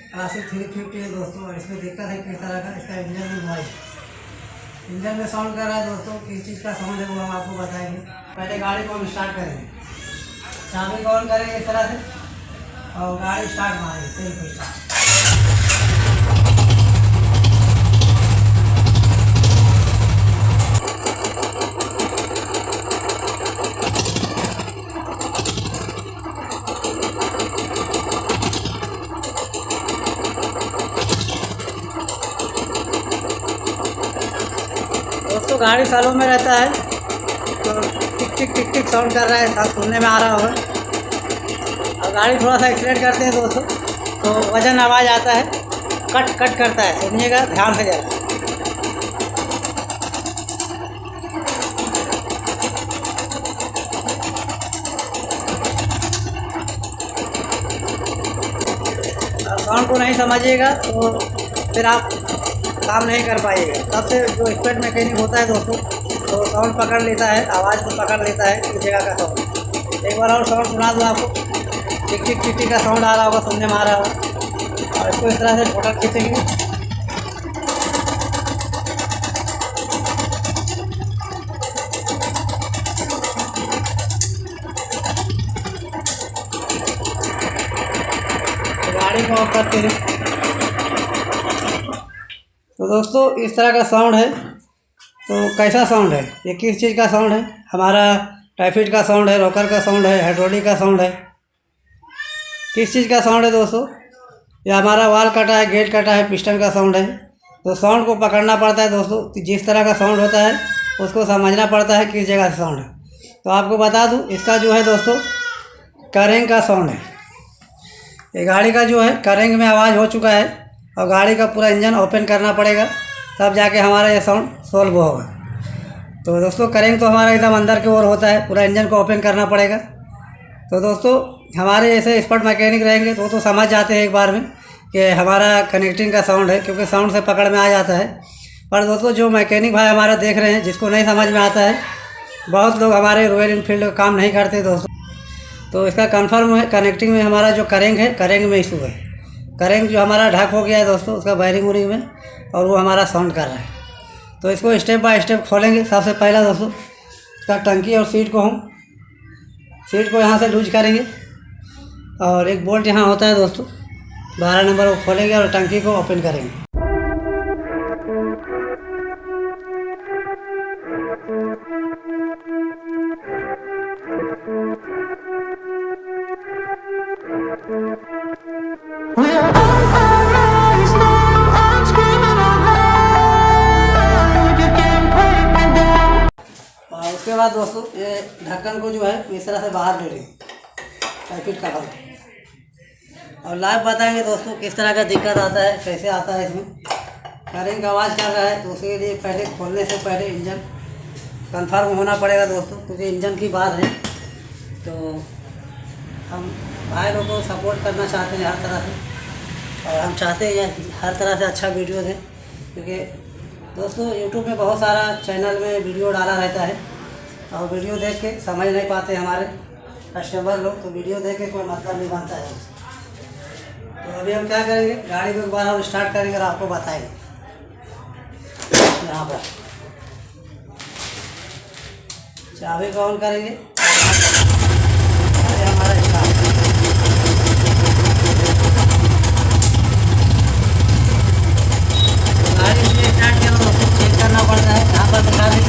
Classic 350 है दोस्तों। और इसमें दिक्कत है किस तरह का, इसका इंजन में नॉइज, इंजन में साउंड कर रहा है दोस्तों। किस चीज़ का साउंड है वो हम आपको बताएंगे। पहले गाड़ी को हम स्टार्ट करेंगे, चाबी को ऑन करेंगे इस तरह से और गाड़ी स्टार्ट मारेंगे, सेल्फ स्टार्ट। दोस्तों गाड़ी सालों में रहता है तो टिक टिक टिक टिक साउंड कर रहा है, आप सुनने में आ रहा होगा। और गाड़ी थोड़ा सा एक्सीलेट करते हैं दोस्तों तो वजन आवाज़ आता है, कट कट करता है, सुनिएगा ध्यान से जरा। साउंड को नहीं समझिएगा तो फिर आप काम नहीं कर पाइएगा। तब से जो एक्सपर्ट मैकेनिक होता है दोस्तों तो साउंड पकड़ लेता है, आवाज़ को पकड़ लेता है इस जगह का साउंड। एक बार और साउंड सुना दूँ आपको, टिक टिक टिक टिक का साउंड आ रहा होगा, सुनने में आ रहा होगा। और इसको इस तरह से फोटो खींचेंगे, गाड़ी को ऑफ करते हैं। तो दोस्तों इस तरह का साउंड है। तो कैसा साउंड है, ये किस चीज़ का साउंड है? हमारा ट्रैफिक का साउंड है, रोकर का साउंड है, हाइड्रोलिक का साउंड है। किस चीज़ का साउंड है दोस्तों? ये हमारा वाल कटा है, गेट कटा है, पिस्टन का साउंड है। तो साउंड को पकड़ना पड़ता है दोस्तों, जिस तरह का साउंड होता है उसको समझना पड़ता है किस जगह से साउंड है। तो आपको बता दूँ, इसका जो है दोस्तों करेंग का साउंड है। ये गाड़ी का जो है करेंग में आवाज़ हो चुका है और गाड़ी का पूरा इंजन ओपन करना पड़ेगा तब जाके हमारा ये साउंड सॉल्व होगा। तो दोस्तों करेंग तो हमारा एकदम अंदर की ओर होता है, पूरा इंजन को ओपन करना पड़ेगा। तो दोस्तों हमारे जैसे एक्सपर्ट मैकेनिक रहेंगे तो वो समझ जाते हैं एक बार में कि हमारा कनेक्टिंग का साउंड है, क्योंकि साउंड से पकड़ में आ जाता है। पर दोस्तों जो मैकेनिक भाई हमारे देख रहे हैं, जिसको नहीं समझ में आता है, बहुत लोग हमारे रॉयल इनफील्ड का काम नहीं करते दोस्तों। तो इसका कंफर्म है, कनेक्टिंग में हमारा जो करेंग है, करेंग में इशू है। करेंग जो हमारा ढक हो गया है दोस्तों उसका वायरिंग वूरिंग में, और वो हमारा साउंड कर रहा है। तो इसको स्टेप बाय स्टेप खोलेंगे। सबसे पहला दोस्तों इसका टंकी और सीट को यहाँ से लूज करेंगे और एक बोल्ट यहाँ होता है दोस्तों 12 नंबर, वो खोलेंगे और टंकी को ओपन करेंगे। और उसके बाद दोस्तों ये ढक्कन को जो है इस तरह से बाहर ले लेंगे, पैकेट का बंद। और लाइव बताएंगे दोस्तों किस तरह का दिक्कत आता है, कैसे आता है। इसमें करेंग का आवाज़ कर रहा है तो उसके लिए पहले खोलने से पहले इंजन कंफर्म होना पड़ेगा दोस्तों, क्योंकि इंजन की बात है। तो हम भाई लोगों को सपोर्ट करना चाहते हैं हर तरह से, और हम चाहते हैं हर तरह से अच्छा वीडियो दें, क्योंकि दोस्तों यूट्यूब में बहुत सारा चैनल में वीडियो डाला रहता है और वीडियो देख के समझ नहीं पाते हमारे कस्टमर लोग, तो वीडियो देख के कोई मतलब नहीं बनता है। तो अभी हम क्या करेंगे, गाड़ी को एक बार हम स्टार्ट करेंगे और आपको बताएंगे। यहाँ पर चाबी को ऑन करेंगे, हमारा स्टार्ट। गाड़ी इसलिए स्टार्ट किया तो चेक करना पड़ता है। यहाँ पर दिखा दें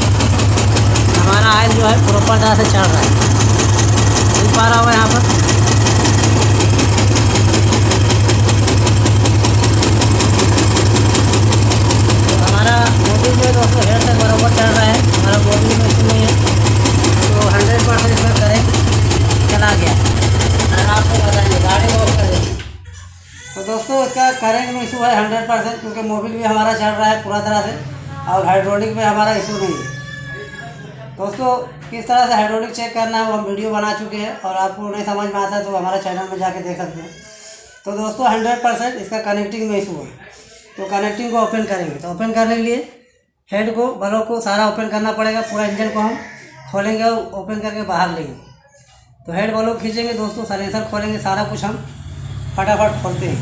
हमारा ऑयल जो है प्रॉपर तरह से चल रहा है, मिल पा रहा हुआ यहाँ पर। हमारा मोबिल में दोस्तों हेड तक बराबर चल रहा है, हमारा मोबिल में इसमें है तो 100% इसमें करेंट चला गया। और आपको बताएंगे गाड़ी को ऑफ कर देंगे। तो दोस्तों इसका करेंट में इशू है 100%, क्योंकि मोबिल भी हमारा चल रहा है पूरा तरह से, और हाइड्रोलिक में हमारा इशू नहीं है। दोस्तों किस तरह से हाइड्रोलिक चेक करना है वो हम वीडियो बना चुके हैं, और आपको नहीं समझ में आता है तो हमारा चैनल में जाके देख सकते हैं। तो दोस्तों 100% इसका कनेक्टिंग में इशू है। तो कनेक्टिंग को ओपन करेंगे, तो ओपन करने के लिए हेड को, ब्लॉक को सारा ओपन करना पड़ेगा। पूरा इंजन को हम खोलेंगे और ओपन करके बाहर लेंगे। तो हेड ब्लॉक खींचेंगे दोस्तों, साइलेंसर खोलेंगे, सारा कुछ हम फटाफट खोलते हैं।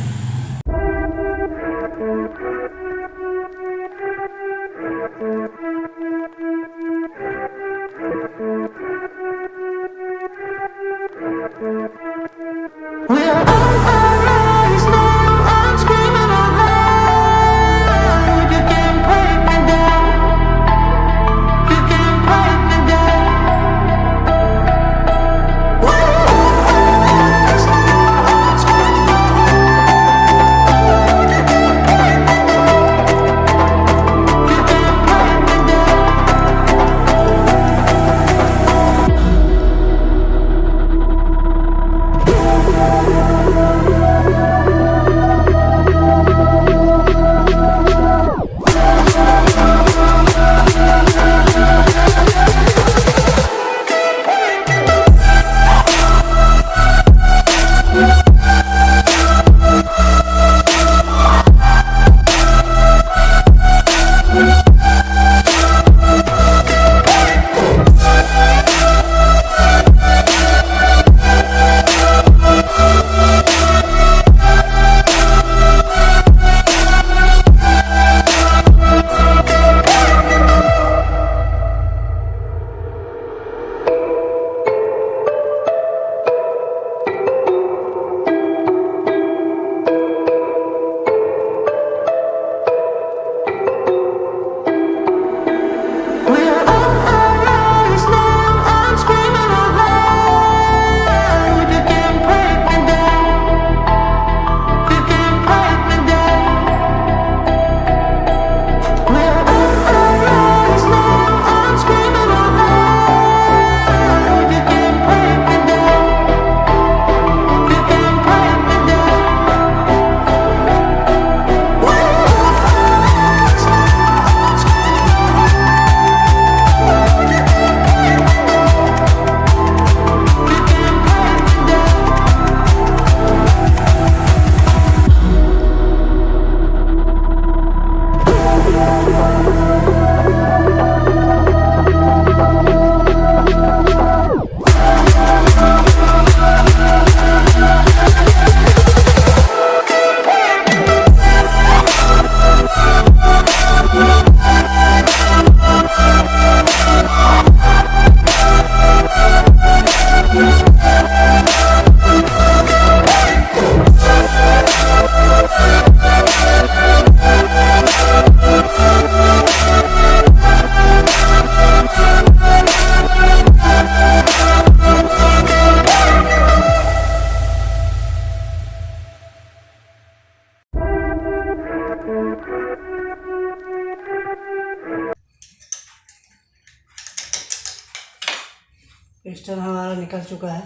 पिस्टन हमारा निकल चुका है।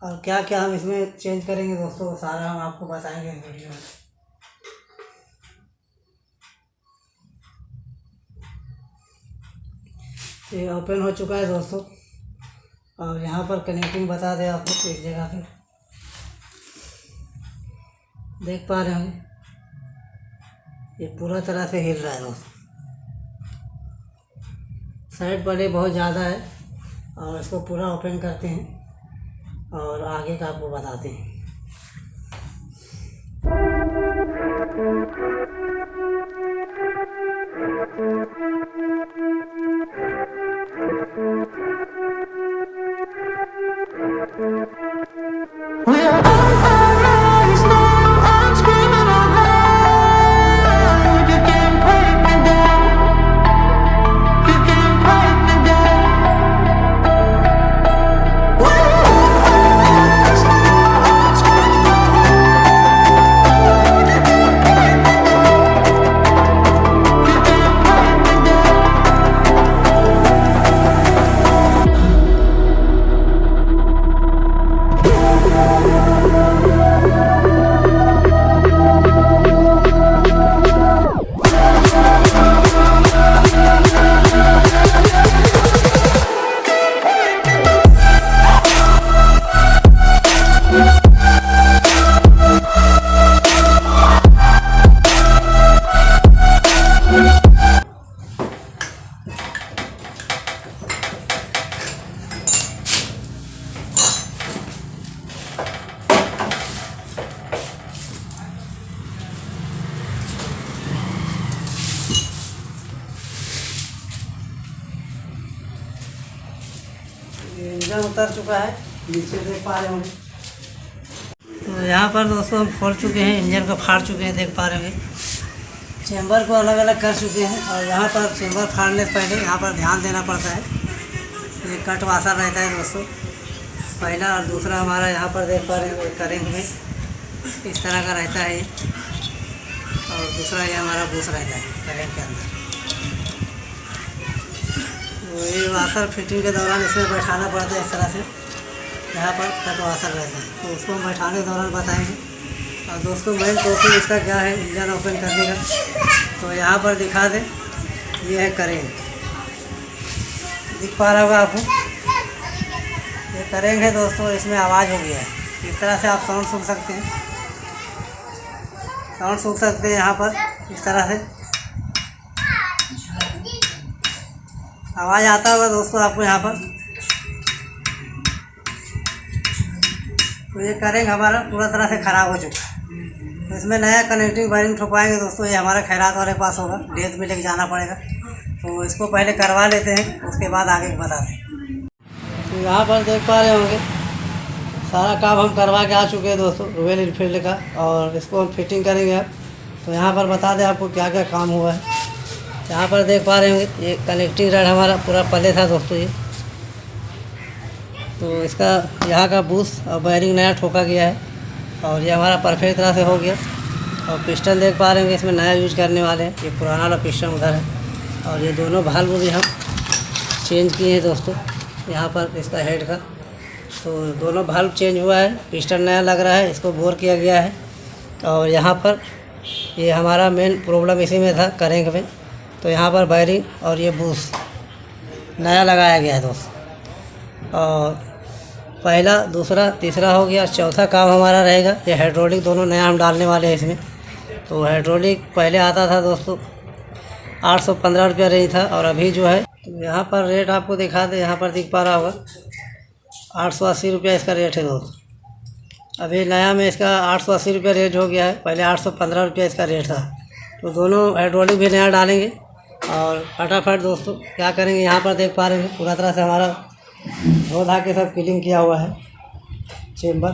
और क्या क्या हम इसमें चेंज करेंगे दोस्तों, वो सारा हम आपको बताएंगे इस वीडियो में। ये ओपन हो चुका है दोस्तों, और यहाँ पर कनेक्टिंग बता दें आपको एक जगह पे देख पा रहे होंगे, ये पूरा तरह से हिल रहा है दोस्तों। साइड पर ये बहुत ज़्यादा है, और इसको पूरा ओपन करते हैं और आगे का आपको बताते हैं। इंजन उतर चुका है, नीचे देख पा रहे होंगे। तो यहाँ पर दोस्तों हम खोल चुके हैं, इंजन को फाड़ चुके हैं, देख पा रहे होंगे। चैम्बर को अलग अलग कर चुके हैं, और यहाँ पर चैम्बर फाड़ने से पहले यहाँ पर ध्यान देना पड़ता है। ये कट वाशर रहता है दोस्तों, पहला, और दूसरा हमारा यहाँ पर देख पा रहे हैं करेंट में इस तरह का रहता है ये, और दूसरा ये हमारा बूस रहता है करेंट के अंदर। तो ये वाशर फिटिंग के दौरान इसमें बैठाना पड़ता है इस तरह से, यहाँ पर कट वाशर रहता है, तो उसको हम बैठाने के दौरान बताएंगे। और दोस्तों मेन टॉपिक इसका क्या है इंजन ओपन करने का, तो यहाँ पर दिखा दें, ये है करेंट, दिख पा रहा होगा आपको, ये करेंट है दोस्तों। इसमें आवाज़ हो गया है, इस तरह से आप साउंड सुन सकते हैं, साउंड सुन सकते हैं यहाँ पर इस तरह से आवाज़ आता होगा दोस्तों आपको यहाँ पर। तो ये करेंट हमारा पूरा तरह से ख़राब हो चुका है, तो इसमें नया कनेक्टिंग वायरिंग ठोकवाएंगे दोस्तों। ये हमारा खैरात वाले पास होगा, डेथ में लेके जाना पड़ेगा, तो इसको पहले करवा लेते हैं, उसके बाद आगे बताते हैं। तो यहाँ पर देख पा रहे होंगे सारा काम हम करवा के आ चुके हैं दोस्तों रॉयल एनफील्ड का, और इसको हम फिटिंग करेंगे अब। तो यहाँ पर बता दें आपको क्या क्या काम हुआ है। यहाँ पर देख पा रहे होंगे ये कनेक्टिंग रड हमारा पूरा पहले था दोस्तों ये, तो इसका यहाँ का बूस और वायरिंग नया ठोका गया है, और ये हमारा परफेक्ट तरह से हो गया। और पिस्टन देख पा रहे होंगे इसमें नया यूज करने वाले हैं, ये पुराना वाला पिस्टन उधर है, और ये दोनों भाल्व भी हम चेंज किए हैं दोस्तों यहाँ पर इसका हेड का। तो दोनों भाल्व चेंज हुआ है, पिस्टन नया लग रहा है, इसको बोर किया गया है। और यहाँ पर ये हमारा मेन प्रॉब्लम इसी में था करेंट में, तो यहाँ पर वायरिंग और ये बूस नया लगाया गया है दोस्तों। और पहला, दूसरा, तीसरा हो गया, चौथा काम हमारा रहेगा ये हाइड्रोलिक, दोनों नया हम डालने वाले हैं इसमें। तो हाइड्रोलिक पहले आता था दोस्तों 815 रुपया रेंज था, और अभी जो है तो यहाँ पर रेट आपको दिखा दे, यहाँ पर दिख पा रहा होगा 880 रुपया इसका रेट है दोस्तों। अभी नया में इसका 880 रुपया रेट हो गया है, पहले 815 रुपया इसका रेट था। तो दोनों हाइड्रोलिक भी नया डालेंगे, और फटाफट दोस्तों क्या करेंगे, यहाँ पर देख पा रहे हैं पूरा तरह से हमारा धो धा के सब क्लीन किया हुआ है चेम्बर।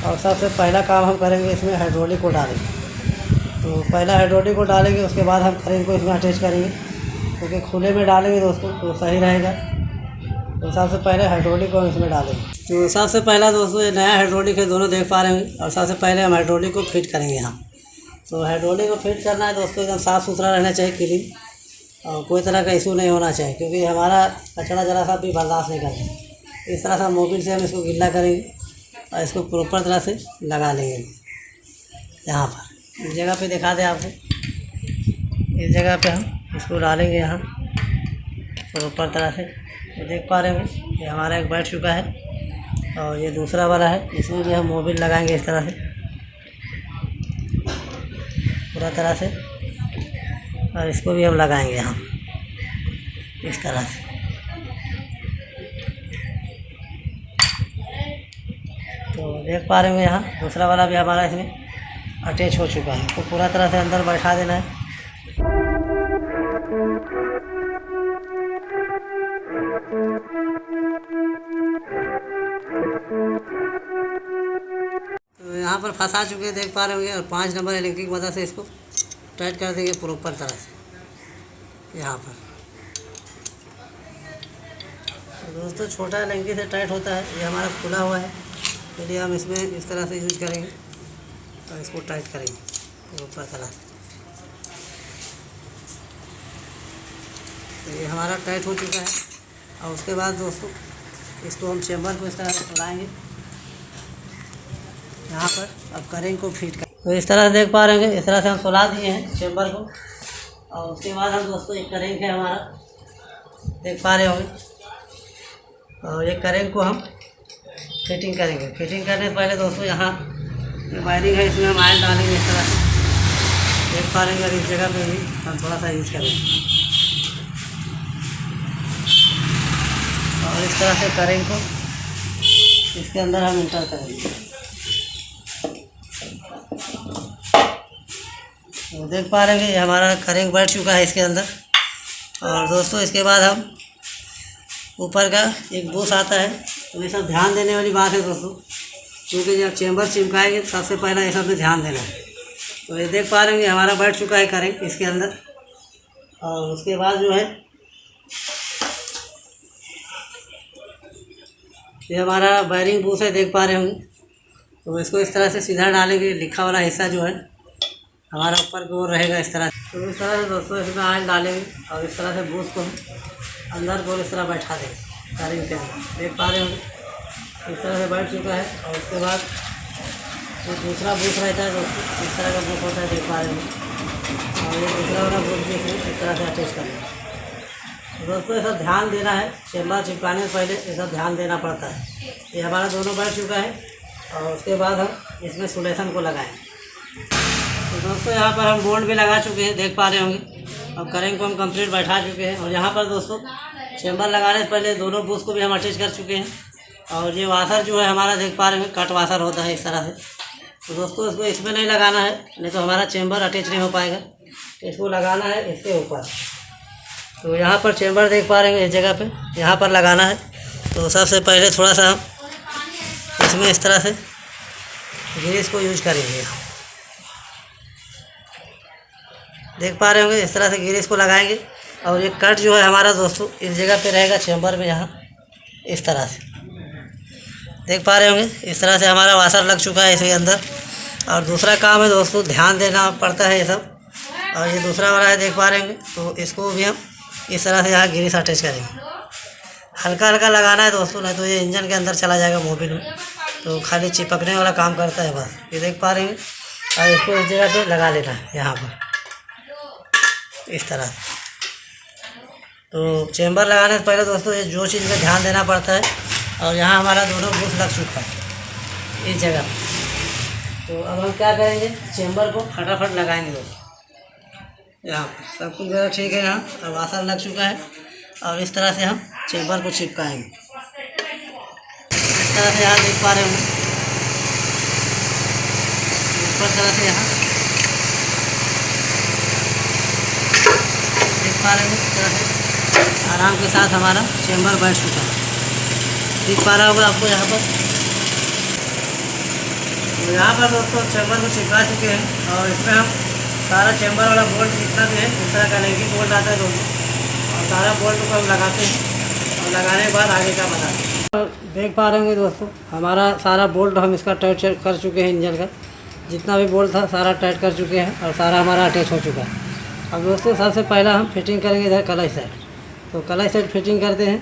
और सबसे पहला काम हम करेंगे इसमें हाइड्रोलिक को डालेंगे। तो पहला हाइड्रोलिक को डालेंगे, उसके बाद हम करेंट को इसमें अटैच करेंगे, क्योंकि खुले में डालेंगे दोस्तों तो सही रहेगा। तो सबसे पहले हाइड्रोलिक को हम इसमें डालेंगे। तो सबसे पहला दोस्तों ये नया हाइड्रोलिक है, दोनों देख पा रहे होंगे। और सबसे पहले हम हाइड्रोलिक को फिट करेंगे यहाँ। तो हाइड्रोलिक को फिट करना है दोस्तों, एकदम साफ़ सुथरा रहना चाहिए, क्लीन, और कोई तरह का इशू नहीं होना चाहिए, क्योंकि हमारा कचरा जरा सा भी बर्दाश्त नहीं करता। इस तरह से मोबिल से हम इसको गिल्ला करेंगे और इसको प्रॉपर तरह से लगा लेंगे। यहाँ पर इस जगह पे दिखा दें आपको, इस जगह पे हम इसको डालेंगे यहाँ प्रॉपर तरह से। तो देख पा रहे होंगे ये हमारा एक बैठ चुका है और ये दूसरा वाला है, इसमें भी हम मोबिल लगाएंगे इस तरह से पूरा तरह से, और इसको भी हम लगाएंगे यहाँ इस तरह से। तो देख पा रहे होंगे यहाँ दूसरा वाला भी हमारा इसमें अटैच हो चुका है। तो पूरा तरह से अंदर बैठा देना है। तो यहाँ पर फंसा चुके हैं देख पा रहे होंगे, और 5 नंबर एलेक्ट्रिक की मदद से इसको टाइट कर देंगे प्रॉपर तरह से यहाँ पर। तो दोस्तों छोटा लंकी से टाइट होता है, ये हमारा खुला हुआ है, चलिए हम इसमें इस तरह से यूज करेंगे और इसको टाइट करेंगे ऊपर तरह से। तो ये हमारा टाइट हो चुका है। और उसके बाद दोस्तों इसको हम चेम्बर को इस तरह से चलाएँगे यहाँ पर। अब करेंगे को फिट कर, तो इस तरह से देख पा रहे हैं, इस तरह से हम सुला दिए हैं चेम्बर को। और उसके बाद हम दोस्तों एक करेंगे हमारा देख पा रहे होंगे, और एक करेंगे को हम फिटिंग करेंगे। फिटिंग करने से पहले दोस्तों यहाँ ये वायरिंग है, इसमें हम आयल डालेंगे इस तरह से देख पा रहे हैं। और इस जगह पे भी हम थोड़ा सा यूज करेंगे और इस तरह से करेंगे को इसके अंदर हम इंटर करेंगे। तो देख पा रहे हैं ये हमारा करेंगे बैठ चुका है इसके अंदर। और दोस्तों इसके बाद हम ऊपर का एक बूस आता है, तो ये सब ध्यान देने वाली बात है दोस्तों, क्योंकि जब चेम्बर चिपकाएंगे सबसे पहला ये सब में ध्यान देना है। तो ये देख पा रहे हैं हमारा बैठ चुका है करेंगे इसके अंदर। और उसके बाद जो है ये हमारा वायरिंग बूस है देख पा रहे होंगे। तो इसको इस तरह से सीधा डालेंगे, लिखा वाला हिस्सा जो है हमारा ऊपर की ओर रहेगा इस तरह। तो इस तरह से दोस्तों इसमें आयल डालेंगे और इस तरह से बूस को अंदर को इस तरह बैठा देंगे करेंगे के अंदर देख पा रहे होंगे। इस तरह से बैठ चुका है। और उसके बाद जो दूसरा बूस रहता है दोस्तों इस तरह का बूस होता है देख पा रहे होंगे, और ये दूसरा वाला बूस भी इस तरह से अटैच कर लेंगे। दोस्तों ये सब ध्यान देना है, चेम्बर चिपकाने से पहले ये सब ध्यान देना पड़ता है। ये हमारा दोनों बैठ चुका है और उसके बाद हम इसमें सुलेशन को लगाएं। तो दोस्तों यहाँ पर हम बोल्ट भी लगा चुके हैं देख पा रहे होंगे, और करेंगे को हम कंप्लीट बैठा चुके हैं। और यहाँ पर दोस्तों चेम्बर लगाने से पहले दोनों बूस को भी हम अटैच कर चुके हैं। और ये वाशर जो है हमारा देख पा रहे हैं कट वाशर होता है इस तरह से। तो दोस्तों इसको इसमें नहीं लगाना है, नहीं तो हमारा चेम्बर अटैच नहीं हो पाएगा। इसको लगाना है इसके ऊपर। तो यहाँ पर चेम्बर देख पा रहे हैं इस जगह पे यहाँ पर लगाना है। तो सबसे पहले थोड़ा सा हम इसमें इस तरह से ग्रीस को यूज करेंगे देख पा रहे होंगे। इस तरह से ग्रीस को लगाएंगे और ये कट जो है हमारा दोस्तों इस जगह पे रहेगा चेम्बर में, यहाँ इस तरह से देख पा रहे होंगे। इस तरह से हमारा वाशर लग चुका है इसके अंदर। और दूसरा काम है दोस्तों ध्यान देना पड़ता है ये सब। और ये दूसरा वाला है देख पा रहे होंगे, तो इसको भी हम इस तरह से यहाँ ग्रीस अटैच करेंगे। हल्का हल्का लगाना है दोस्तों, नहीं तो ये इंजन के अंदर चला जाएगा मोबिल में, तो खाली चिपकने वाला काम करता है बस। ये देख पा रहे हैं। और इसको इस जगह पे लगा लेना है यहाँ पर इस तरह। तो चेम्बर लगाने से पहले दोस्तों ये जो चीज़ का ध्यान देना पड़ता है। और यहाँ हमारा दोनों बूस लग चुका है इस जगह। तो अब हम क्या करेंगे, चेम्बर को फटाफट लगाएंगे दोस्तों। यहाँ पर सब कुछ मेरा ठीक है, यहाँ अब वाशर लग चुका है। और इस तरह से हम चेम्बर को चिपकाएंगे इस तरह से। यहाँ देख पा रहे होंगे ऊपर तरह से यहाँ देख पा रहे हैं इस तरह से आराम के साथ हमारा चेम्बर बैठ चुका है दिख पा रहा होगा आपको यहाँ पर। तो यहाँ पर दोस्तों चेम्बर को चिपका चुके हैं। और इसमें हम सारा चेम्बर वाला बोल्ट जितना भी है इस तरह का लैंगिंग बोल्ट आता है दोस्तों, और सारा बोल्ट को हम लगाते हैं और लगाने के बाद आगे का बताते हैं। तो देख पा रहे होंगे दोस्तों हमारा सारा बोल्ट हम इसका टाइट कर चुके हैं। इंजन का जितना भी बोल्ट था सारा टाइट कर चुके हैं और सारा हमारा अटैच हो चुका है। अब दोस्तों सबसे पहला हम फिटिंग करेंगे इधर क्लच साइड। तो क्लच साइड फिटिंग करते हैं।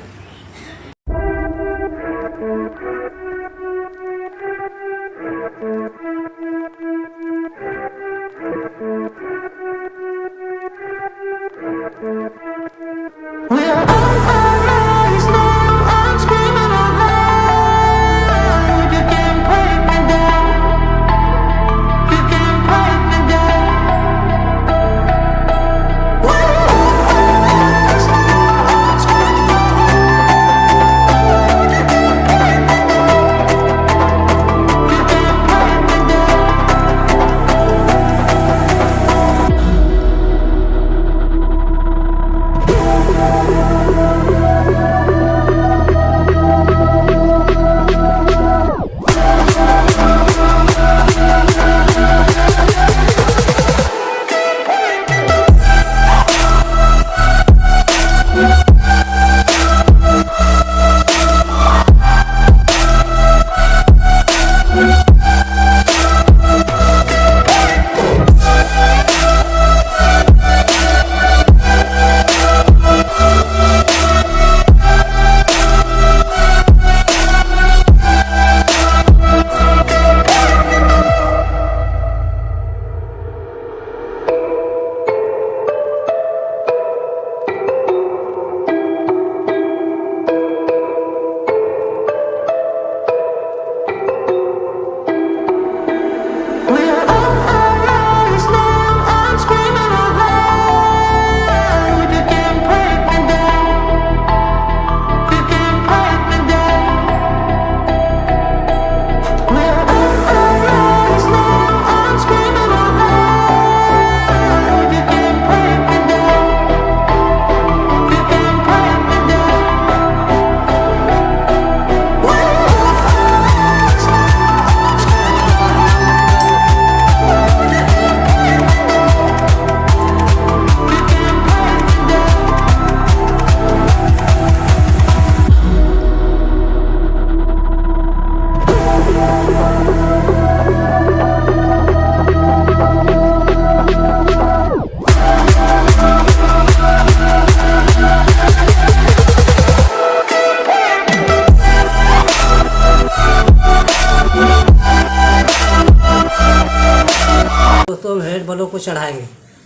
हेड बल्ब को चढ़ाएंगे।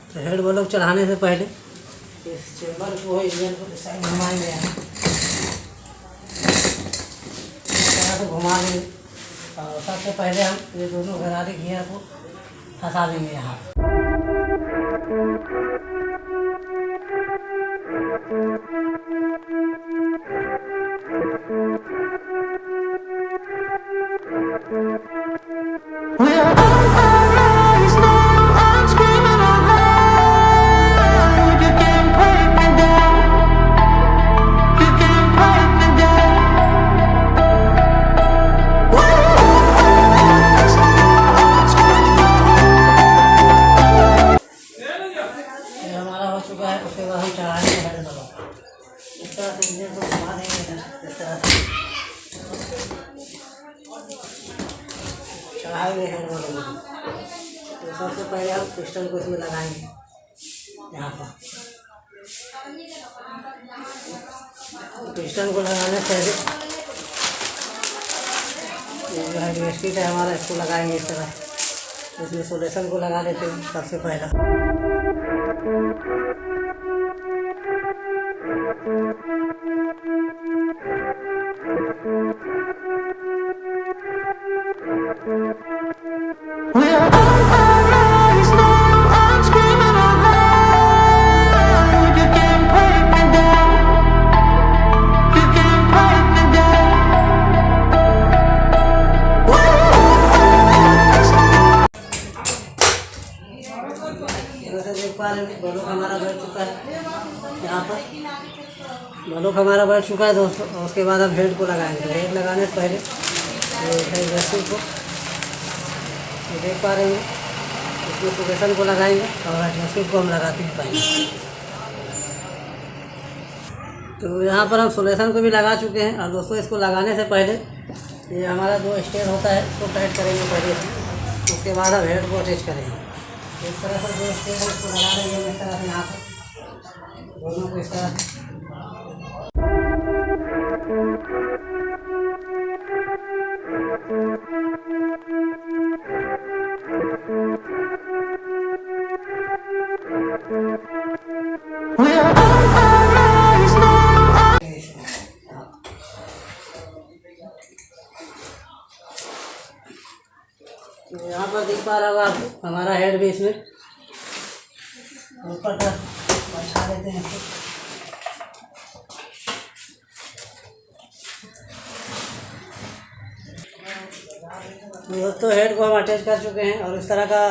तो हेड बल्ब चढ़ाने से पहले इस चेम्बर को इंजन को इस साइड घुमाएंगे, यहाँ इस तरह से घुमा लेंगे। और सबसे पहले हम ये दोनों गरारे गियर को फंसा देंगे यहाँ। उसके बाद हम चढ़ाएंगे हेड बल्ब। इस तरह से इंजन को घुमा देंगे, इस तरह से चढ़ाएंगे हेड बल्ब को। तो सबसे पहले हम पिस्टन को इसमें लगाएंगे यहाँ पर। पिस्टन को लगाने से पहले ये जो है बेस्किट है हमारा, इसको लगाएंगे इस तरह। इसमें सोलेशन को लगा लेते हैं सबसे पहला। देख पा रहे हैं बलूक हमारा बैठ चुका है यहाँ पर। बलूक हमारा बैठ चुका है दोस्तों। और उसके बाद हम हेड को लगाएंगे। तो हेड लगाने से पहले ये को देख पा रहे हैं, इसमें सोलेशन को लगाएंगे और एडजस्टमेंट को हम लगाते हैं पहले। तो यहाँ पर हम सोलेशन को भी लगा चुके हैं। और दोस्तों इसको लगाने से पहले ये हमारा जो स्टेयर होता है इसको टाइट करेंगे पहले, उसके बाद हम हेड को अटैच करेंगे। इस तरह से जो स्टेयर है उसको लगा देंगे इस तरह से यहाँ पर दोनों को इस तरह से। यहाँ पर देख पा रहा होगा आप, हमारा हेड भी इसमें ऊपर तक बैठा देते हैं इसको। दोस्तों हेड को हम अटैच कर चुके हैं। और इस तरह का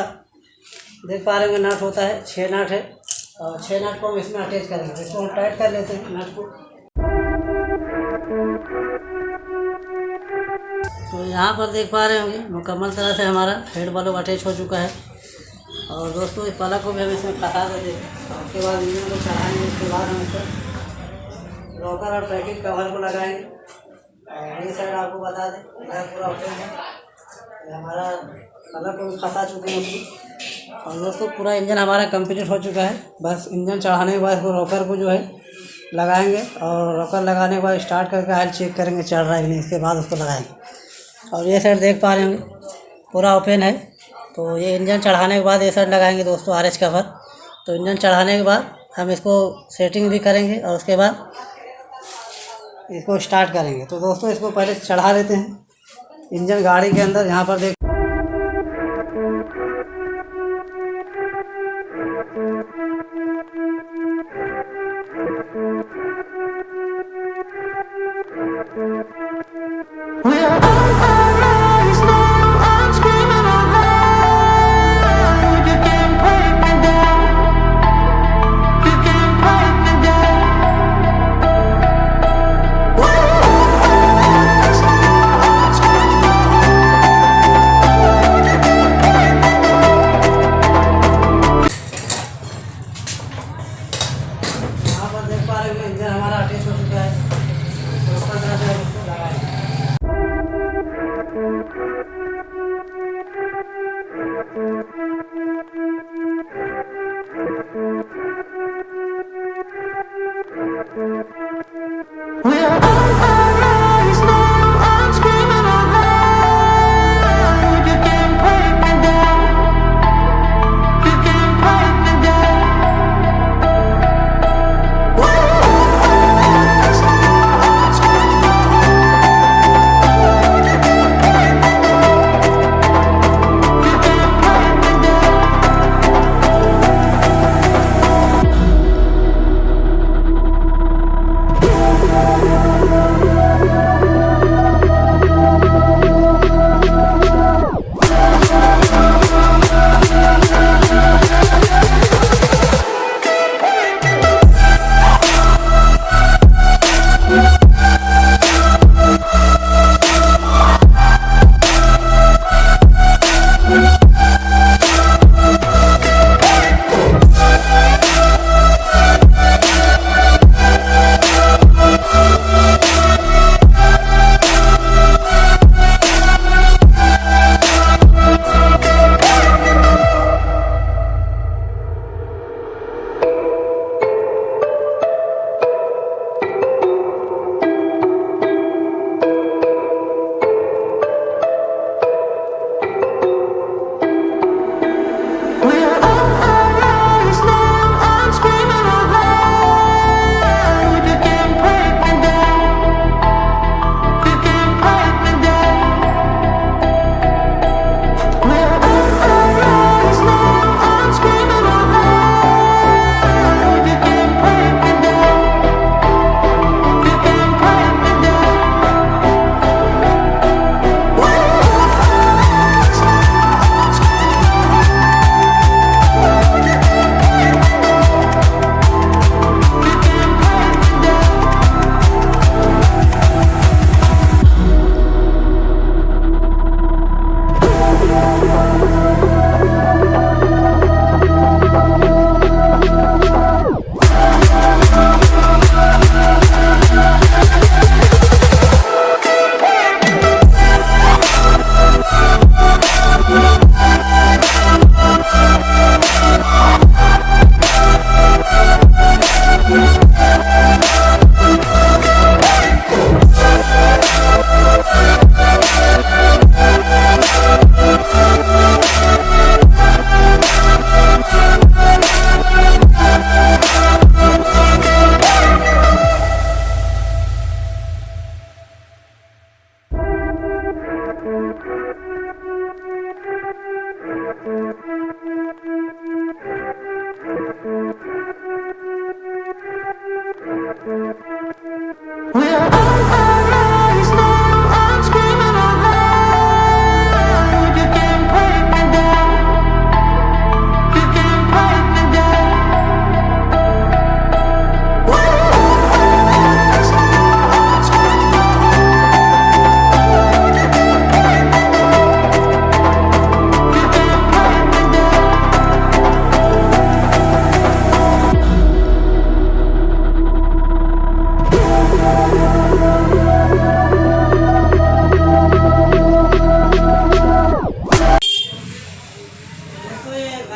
देख पा रहे हैं नट होता है, 6 नट है। और 6 नट को हम इसमें अटैच करेंगे। इसको हम टाइट कर लेते हैं नट को। तो यहाँ पर देख पा रहे होंगे मुकम्मल तरह से हमारा हेड बल्ब अटैच हो चुका है। और दोस्तों इस पलक को भी हम इसमें फंसा देते हैं। उसके बाद इंजन को चढ़ाएंगे। उसके बाद हम इसको रॉकर और पैकेट कवर को लगाएंगे। और ये साइड आपको बता दें इधर पूरा ओपन है, हमारा पलक को भी फंसा चुके हैं उसकी। और दोस्तों पूरा इंजन हमारा कंप्लीट हो चुका है। बस इंजन चढ़ाने के बाद इसको रॉकर को जो है लगाएंगे। और रॉकर लगाने के बाद स्टार्ट करके ऑयल चेक करेंगे चल रहा है कि नहीं, इसके बाद उसको लगाएंगे। और ये साइड देख पा रहे होंगे पूरा ओपन है। तो ये इंजन चढ़ाने के बाद ये साइड लगाएंगे दोस्तों RH कवर। तो इंजन चढ़ाने के बाद हम इसको सेटिंग भी करेंगे और उसके बाद इसको स्टार्ट करेंगे। तो दोस्तों इसको पहले चढ़ा लेते हैं इंजन गाड़ी के अंदर। यहाँ पर देख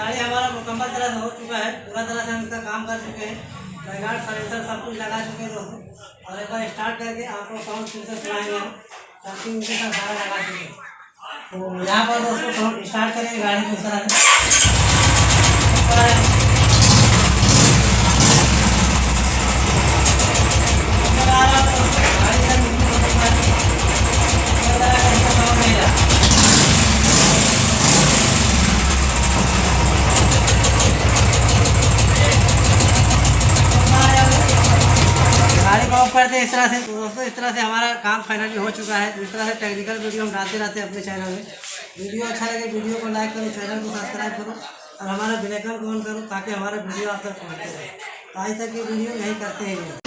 गाड़ी हमारा मुकम्मल तरह से हो चुका है, पूरा तरह से हम इसका काम कर चुके हैं, बैगार्ड साइलेंसर सब कुछ लगा चुके हैं दोस्तों। और एक बार स्टार्ट करके आपको साउंड फिर से सुनाएंगे हम, ताकि उनके साथ सारा लगा चुके हैं। तो यहाँ पर दोस्तों साउंड स्टार्ट करेंगे गाड़ी को इस तरह से। गाड़ी को ऑफ करते हैं इस तरह से। तो दोस्तों इस तरह से हमारा काम फाइनली हो चुका है। तो इस तरह से टेक्निकल वीडियो हम डालते रहते हैं अपने चैनल में। वीडियो अच्छा लगे वीडियो को लाइक करो, चैनल को सब्सक्राइब करो और हमारा बेल आइकन को ऑन करो, ताकि हमारा वीडियो आप तक पहुँचे। आज तक ये वीडियो यही करते हैं।